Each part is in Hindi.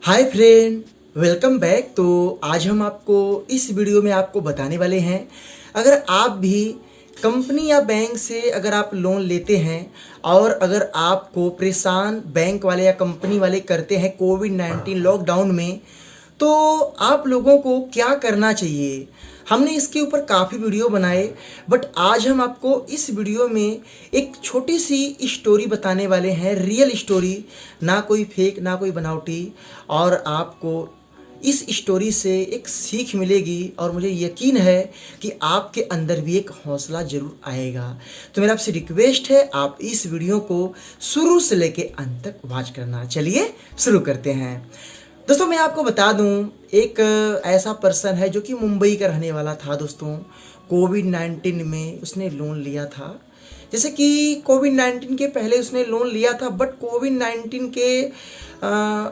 Hi friend, welcome back. तो आज हम आपको इस वीडियो में आपको बताने वाले हैं, अगर आप भी कंपनी या बैंक से अगर आप लोन लेते हैं और अगर आपको परेशान बैंक वाले या कंपनी वाले करते हैं कोविड-19 लॉकडाउन में, तो आप लोगों को क्या करना चाहिए। हमने इसके ऊपर काफ़ी वीडियो बनाए, बट आज हम आपको इस वीडियो में एक छोटी सी स्टोरी बताने वाले हैं, रियल स्टोरी, ना कोई फेक ना कोई बनावटी। और आपको इस स्टोरी से एक सीख मिलेगी और मुझे यकीन है कि आपके अंदर भी एक हौसला ज़रूर आएगा। तो मेरा आपसे रिक्वेस्ट है, आप इस वीडियो को शुरू से लेके अंत तक वॉच करना। चलिए शुरू करते हैं। दोस्तों मैं आपको बता दूं, एक ऐसा पर्सन है जो कि मुंबई का रहने वाला था। दोस्तों कोविड-19 में उसने लोन लिया था। जैसे कि कोविड-19 के पहले उसने लोन लिया था, बट कोविड-19 के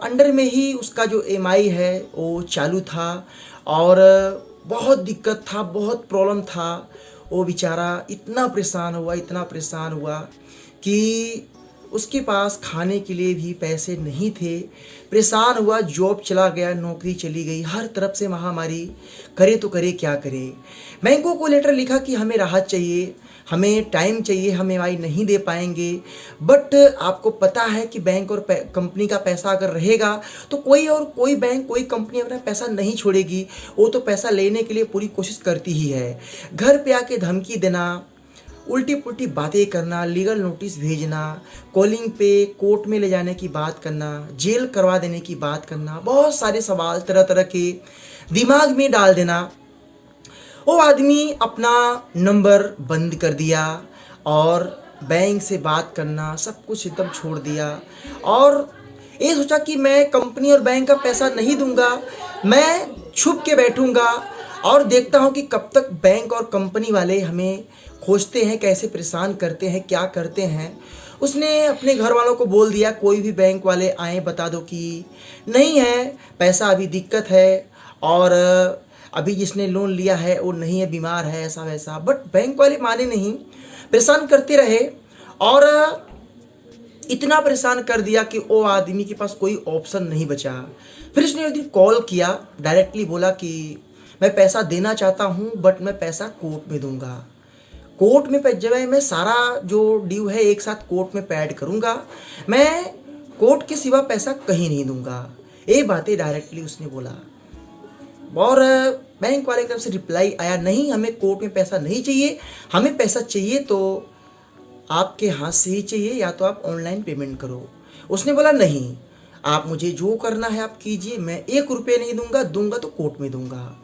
अंडर में ही उसका जो EMI है वो चालू था और बहुत दिक्कत था, बहुत प्रॉब्लम था। वो बेचारा इतना परेशान हुआ कि उसके पास खाने के लिए भी पैसे नहीं थे। परेशान हुआ, जॉब चला गया, नौकरी चली गई, हर तरफ से महामारी, करे तो करे क्या करे। बैंकों को लेटर लिखा कि हमें राहत चाहिए, हमें टाइम चाहिए, हम EMI नहीं दे पाएंगे। बट आपको पता है कि बैंक और कंपनी का पैसा अगर रहेगा तो कोई बैंक कोई कंपनी अपना पैसा नहीं छोड़ेगी। वो तो पैसा लेने के लिए पूरी कोशिश करती ही है। घर पे आके धमकी देना, उल्टी पुल्टी बातें करना, लीगल नोटिस भेजना, कॉलिंग पे कोर्ट में ले जाने की बात करना, जेल करवा देने की बात करना, बहुत सारे सवाल तरह तरह के दिमाग में डाल देना। वो आदमी अपना नंबर बंद कर दिया और बैंक से बात करना सब कुछ एकदम छोड़ दिया और ये सोचा कि मैं कंपनी और बैंक का पैसा नहीं दूंगा, मैं छुप के बैठूंगा और देखता हूं कि कब तक बैंक और कंपनी वाले हमें खोजते हैं, कैसे परेशान करते हैं, क्या करते हैं। उसने अपने घर वालों को बोल दिया, कोई भी बैंक वाले आए बता दो कि नहीं है, पैसा अभी दिक्कत है और अभी जिसने लोन लिया है वो नहीं है, बीमार है, ऐसा वैसा। बट बैंक वाले माने नहीं, परेशान करते रहे और इतना परेशान कर दिया कि वो आदमी के पास कोई ऑप्शन नहीं बचा। फिर उसने एक दिन कॉल किया, डायरेक्टली बोला कि मैं पैसा देना चाहता हूँ बट मैं पैसा कोर्ट में दूंगा। कोर्ट में जब मैं सारा जो ड्यू है एक साथ कोर्ट में पैड करूंगा, मैं कोर्ट के सिवा पैसा कहीं नहीं दूंगा। ये बातें डायरेक्टली उसने बोला और बैंक वाले की तरफ से रिप्लाई आया, नहीं हमें कोर्ट में पैसा नहीं चाहिए, हमें पैसा चाहिए तो आपके हाथ से ही चाहिए, या तो आप ऑनलाइन पेमेंट करो। उसने बोला नहीं, आप मुझे जो करना है आप कीजिए, मैं 1 रुपये नहीं दूंगा तो कोर्ट में दूंगा।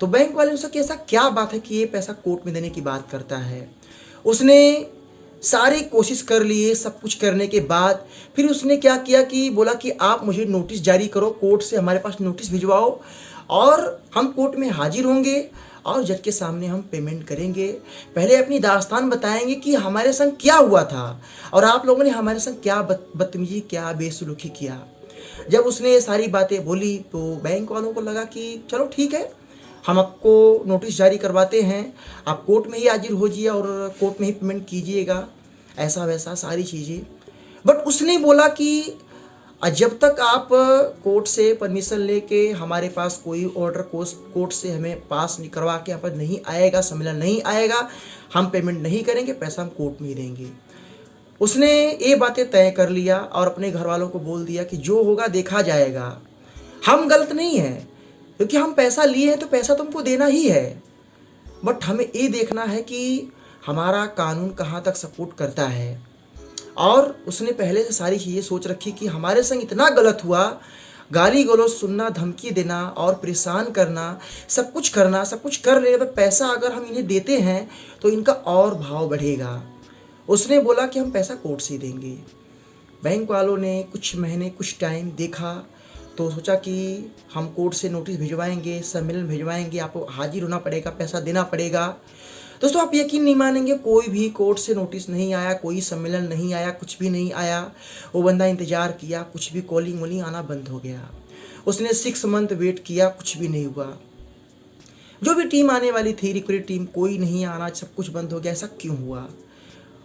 तो बैंक वाले उसका ऐसा क्या बात है कि ये पैसा कोर्ट में देने की बात करता है। उसने सारी कोशिश कर लिए, सब कुछ करने के बाद फिर उसने क्या किया कि बोला कि आप मुझे नोटिस जारी करो, कोर्ट से हमारे पास नोटिस भिजवाओ और हम कोर्ट में हाजिर होंगे और जज के सामने हम पेमेंट करेंगे। पहले अपनी दास्तान बताएंगे कि हमारे संग क्या हुआ था और आप लोगों ने हमारे संग क्या बदतमीजी, क्या बेसुलूकी किया। जब उसने ये सारी बातें बोली तो बैंक वालों को लगा कि चलो ठीक है, हम आपको नोटिस जारी करवाते हैं, आप कोर्ट में ही हाजिर हो जाइए और कोर्ट में ही पेमेंट कीजिएगा, ऐसा वैसा सारी चीज़ें। बट उसने बोला कि जब तक आप कोर्ट से परमिशन लेके हमारे पास कोई ऑर्डर कोर्ट से हमें पास नहीं करवा के यहाँ पर नहीं आएगा, सम्मेलन नहीं आएगा, हम पेमेंट नहीं करेंगे, पैसा हम कोर्ट में ही देंगे। उसने ये बातें तय कर लिया और अपने घर वालों को बोल दिया कि जो होगा देखा जाएगा, हम गलत नहीं हैं, क्योंकि हम पैसा लिए हैं तो पैसा तुमको देना ही है। बट हमें ये देखना है कि हमारा कानून कहाँ तक सपोर्ट करता है। और उसने पहले से सारी चीज़ें सोच रखी कि हमारे संग इतना गलत हुआ, गाली गलौज सुनना, धमकी देना और परेशान करना, सब कुछ कर ले, पैसा अगर हम इन्हें देते हैं तो इनका और भाव बढ़ेगा। उसने बोला कि हम पैसा कोर्ट से देंगे। बैंक वालों ने कुछ महीने कुछ टाइम देखा तो सोचा कि हम कोर्ट से नोटिस भिजवाएंगे, सम्मेलन भिजवाएंगे, आपको हाजिर होना पड़ेगा, पैसा देना पड़ेगा। दोस्तों आप यकीन नहीं मानेंगे, कोई भी कोर्ट से नोटिस नहीं आया, कोई सम्मेलन नहीं आया, कुछ भी नहीं आया। वो बंदा इंतज़ार किया, कुछ भी कॉलिंग वॉलिंग आना बंद हो गया। उसने 6 मंथ वेट किया, कुछ भी नहीं हुआ। जो भी टीम आने वाली थी, रिक्रूट टीम, कोई नहीं आना, सब कुछ बंद हो गया। ऐसा क्यों हुआ?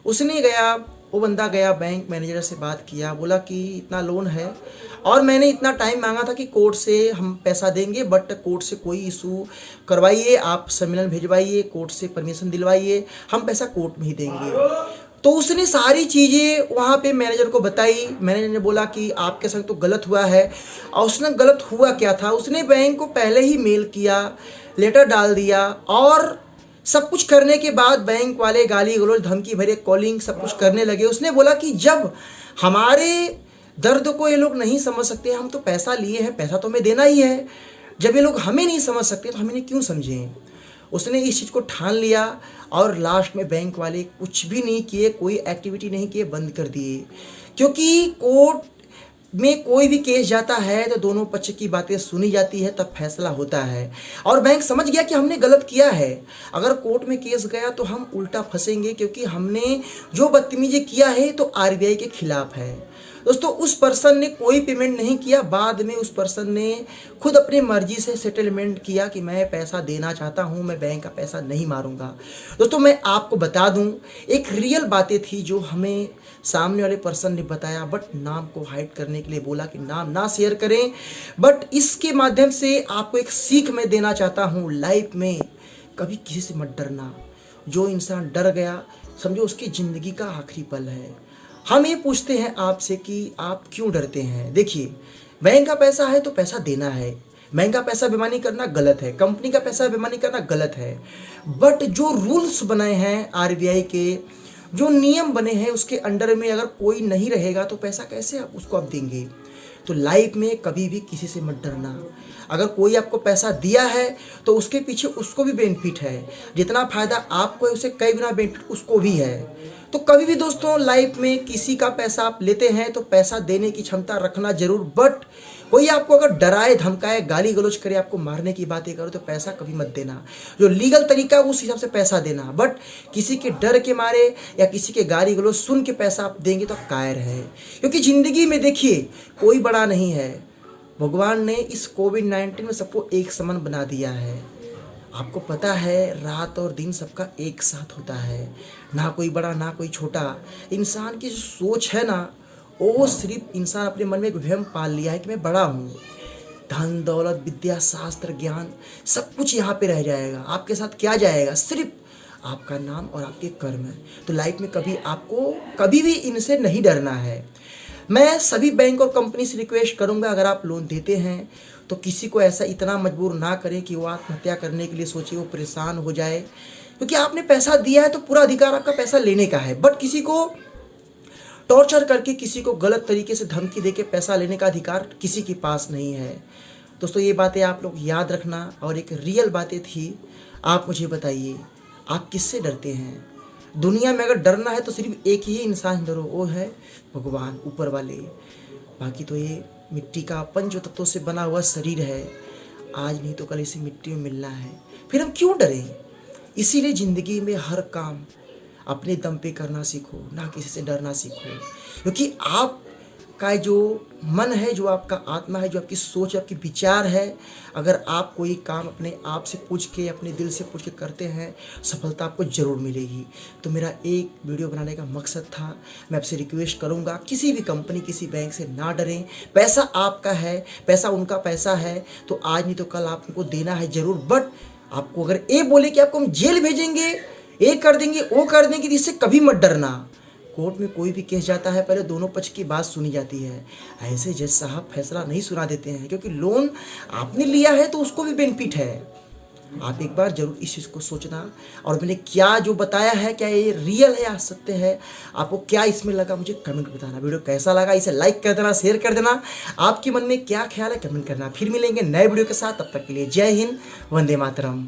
उसने गया वो बंदा गया बैंक मैनेजर से बात किया, बोला कि इतना लोन है और मैंने इतना टाइम मांगा था कि कोर्ट से हम पैसा देंगे, बट कोर्ट से कोई इशू करवाइए, आप सम्मेलन भिजवाइए, कोर्ट से परमिशन दिलवाइए, हम पैसा कोर्ट में ही देंगे। तो उसने सारी चीज़ें वहाँ पे मैनेजर को बताई। मैनेजर ने बोला कि आपके संग तो गलत हुआ है। और उसने गलत हुआ क्या था, उसने बैंक को पहले ही मेल किया, लेटर डाल दिया और सब कुछ करने के बाद बैंक वाले गाली गलौज धमकी भरे कॉलिंग सब कुछ करने लगे। उसने बोला कि जब हमारे दर्द को ये लोग नहीं समझ सकते, हम तो पैसा लिए हैं, पैसा तो हमें देना ही है, जब ये लोग हमें नहीं समझ सकते तो हम इन्हें क्यों समझें। उसने इस चीज़ को ठान लिया और लास्ट में बैंक वाले कुछ भी नहीं किए, कोई एक्टिविटी नहीं किए, बंद कर दिए। क्योंकि कोर्ट में कोई भी केस जाता है तो दोनों पक्ष की बातें सुनी जाती है, तब फैसला होता है। और बैंक समझ गया कि हमने गलत किया है, अगर कोर्ट में केस गया तो हम उल्टा फंसेंगे, क्योंकि हमने जो बदतमीजी किया है तो आरबीआई के खिलाफ है। दोस्तों उस पर्सन ने कोई पेमेंट नहीं किया, बाद में उस पर्सन ने खुद अपनी मर्जी से सेटलमेंट किया कि मैं पैसा देना चाहता हूं, मैं बैंक का पैसा नहीं मारूंगा। दोस्तों मैं आपको बता दूं, एक रियल बातें थी जो हमें सामने वाले पर्सन ने बताया, बट नाम को हाइड करने के लिए बोला कि नाम ना शेयर करें। बट इसके माध्यम से आपको एक सीख मैं देना चाहता हूँ, लाइफ में कभी किसी से मत डरना। जो इंसान डर गया समझो उसकी ज़िंदगी का आखिरी पल है। हम ये पूछते हैं आपसे कि आप क्यों डरते हैं। देखिए, बैंक का पैसा है तो पैसा देना है, बैंक का पैसा बेईमानी करना गलत है, कंपनी का पैसा बेईमानी करना गलत है, बट जो रूल्स बनाए हैं आरबीआई के, जो नियम बने हैं उसके अंडर में अगर कोई नहीं रहेगा तो पैसा कैसे आप उसको आप देंगे। तो लाइफ में कभी भी किसी से मत डरना। अगर कोई आपको पैसा दिया है तो उसके पीछे उसको भी बेनिफिट है, जितना फ़ायदा आपको है उससे कई गुना बेनिफिट उसको भी है। तो कभी भी दोस्तों लाइफ में किसी का पैसा आप लेते हैं तो पैसा देने की क्षमता रखना जरूर, बट कोई आपको अगर डराए धमकाए गाली गलौज करे, आपको मारने की बातें करो तो पैसा कभी मत देना। जो लीगल तरीका है उस हिसाब से पैसा देना, बट किसी के डर के मारे या किसी के गाली गलौज सुन के पैसा आप देंगे तो आप कायर है। क्योंकि ज़िंदगी में देखिए कोई बड़ा नहीं है, भगवान ने इस कोविड-19 में सबको एक समान बना दिया है। आपको पता है रात और दिन सबका एक साथ होता है, ना कोई बड़ा ना कोई छोटा। इंसान की जो सोच है ना, वो सिर्फ इंसान अपने मन में एक वहम पाल लिया है कि मैं बड़ा हूँ। धन दौलत विद्या शास्त्र ज्ञान सब कुछ यहाँ पे रह जाएगा, आपके साथ क्या जाएगा, सिर्फ आपका नाम और आपके कर्म है। तो लाइफ में कभी आपको कभी भी इनसे नहीं डरना है। मैं सभी बैंक और कंपनी से रिक्वेस्ट करूंगा, अगर आप लोन देते हैं तो किसी को ऐसा इतना मजबूर ना करें कि वो आत्महत्या करने के लिए सोचे, वो परेशान हो जाए। क्योंकि आपने पैसा दिया है तो पूरा अधिकार आपका पैसा लेने का है, बट किसी को टॉर्चर करके, किसी को गलत तरीके से धमकी देके पैसा लेने का अधिकार किसी के पास नहीं है। दोस्तों ये बातें आप लोग याद रखना। और एक रियल बातें थी, आप मुझे बताइए आप किससे डरते हैं। दुनिया में अगर डरना है तो सिर्फ एक ही इंसान डरो, वो है भगवान ऊपर वाले। बाकी तो ये मिट्टी का पंच तत्वों से बना हुआ शरीर है, आज नहीं तो कल इसी मिट्टी में मिलना है, फिर हम क्यों डरें। इसीलिए ज़िंदगी में हर काम अपने दम पे करना सीखो, ना किसी से डरना सीखो। क्योंकि आपका जो मन है, जो आपका आत्मा है, जो आपकी सोच, आपकी विचार है, अगर आप कोई काम अपने आप से पूछ के, अपने दिल से पूछ के करते हैं, सफलता आपको ज़रूर मिलेगी। तो मेरा एक वीडियो बनाने का मकसद था। मैं आपसे रिक्वेस्ट करूंगा किसी भी कंपनी, किसी बैंक से ना डरें। पैसा आपका है, पैसा उनका पैसा है, तो आज नहीं तो कल आप उनको देना है ज़रूर। बट आपको अगर ये बोले कि आपको हम जेल भेजेंगे, ये कर देंगे, वो कर देंगे, तो इससे कभी मत डरना। कोर्ट में कोई भी केस जाता है पहले दोनों पक्ष की बात सुनी जाती है। ऐसे जज साहब फैसला नहीं सुना देते हैं, क्योंकि लोन आपने लिया है तो उसको भी बेनिफिट है। आप एक बार जरूर इस चीज़ को सोचना। और मैंने क्या जो बताया है, क्या ये रियल है या सत्य है, आपको क्या इसमें लगा मुझे कमेंट बताना। वीडियो कैसा लगा इसे लाइक कर देना, शेयर कर देना। आपके मन में क्या ख्याल है कमेंट करना। फिर मिलेंगे नए वीडियो के साथ, तब तक के लिए जय हिंद, वंदे मातरम।